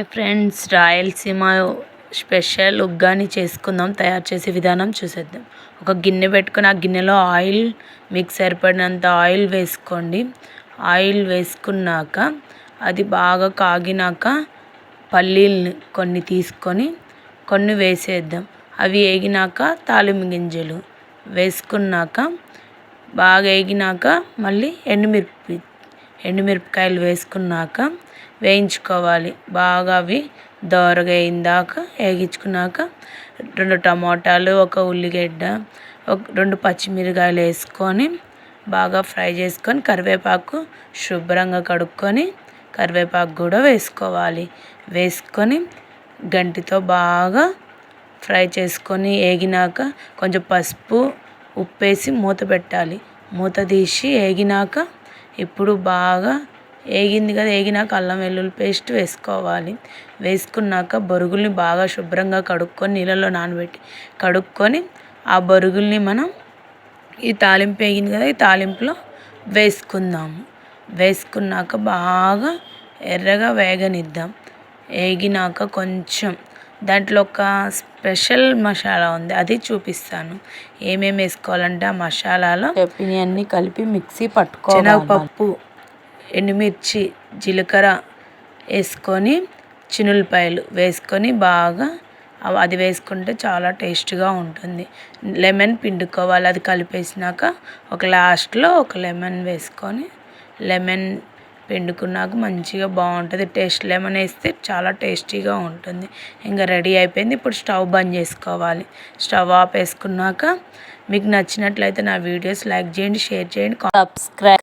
Hi friends, Rayalaseema special uggani చేసుకుందాం. తయారు చేసే విధానం చూసేద్దాం. ఒక గిన్నె పెట్టుకొని ఆ గిన్నెలో ఆయిల్, మీకు సరిపడినంత ఆయిల్ వేసుకోండి. ఆయిల్ వేసుకున్నాక అది బాగా కాగినాక పల్లీల్ని కొన్ని తీసుకొని కొన్ని వేసేద్దాం. అవి వేగినాక తాలింపు గింజలు వేసుకున్నాక బాగా వేగినాక మళ్ళీ ఎండుమిరపకాయలు వేసుకున్నాక వేయించుకోవాలి. బాగా అవి దోరగా అయిందాక వేగించుకున్నాక 2 టమాటాలు, 1 ఉల్లిగడ్డ, 2 పచ్చిమిరకాయలు వేసుకొని బాగా ఫ్రై చేసుకొని కరివేపాకు శుభ్రంగా కడుక్కొని కరివేపాకు కూడా వేసుకోవాలి. వేసుకొని గంటితో బాగా ఫ్రై చేసుకొని వేగినాక కొంచెం పసుపు, ఉప్పు వేసి మూత పెట్టాలి. మూత తీసి వేగినాక ఇప్పుడు బాగా వేగింది కదా, వేగినాక అల్లం వెల్లుల్లి పేస్ట్ వేసుకోవాలి. వేసుకున్నాక బొరుగుల్ని బాగా శుభ్రంగా కడుక్కొని నీళ్ళలో నానబెట్టి కడుక్కొని ఆ బొరుగుల్ని మనం ఈ తాలింపు వేగింది కదా, ఈ తాలింపులో వేసుకుందాము. వేసుకున్నాక బాగా ఎర్రగా వేగనిద్దాం. వేగినాక కొంచెం దాంట్లో ఒక స్పెషల్ మసాలా ఉంది, అది చూపిస్తాను. ఏమేమి వేసుకోవాలంటే ఆ మసాలాలో అన్నీ కలిపి మిక్సీ పట్టుకోవాలి. శనగపప్పు, ఎండుమిర్చి, జీలకర్ర వేసుకొని చిన్నులపాయలు వేసుకొని బాగా అది వేసుకుంటే చాలా టేస్ట్గా ఉంటుంది. లెమన్ పిండుకోవాలి. అది కలిపేసినాక ఒక లాస్ట్లో ఒక లెమన్ వేసుకొని లెమన్ పిండుకున్నాక మంచిగా బాగుంటుంది టేస్ట్. లెమన్ వేస్తే చాలా టేస్టీగా ఉంటుంది. ఇంకా రెడీ అయిపోయింది. ఇప్పుడు స్టవ్ బంద్ చేసుకోవాలి. స్టవ్ ఆపేసుకున్నాక మీకు నచ్చినట్లయితే నా వీడియోస్ లైక్ చేయండి, షేర్ చేయండి, సబ్స్క్రైబ్.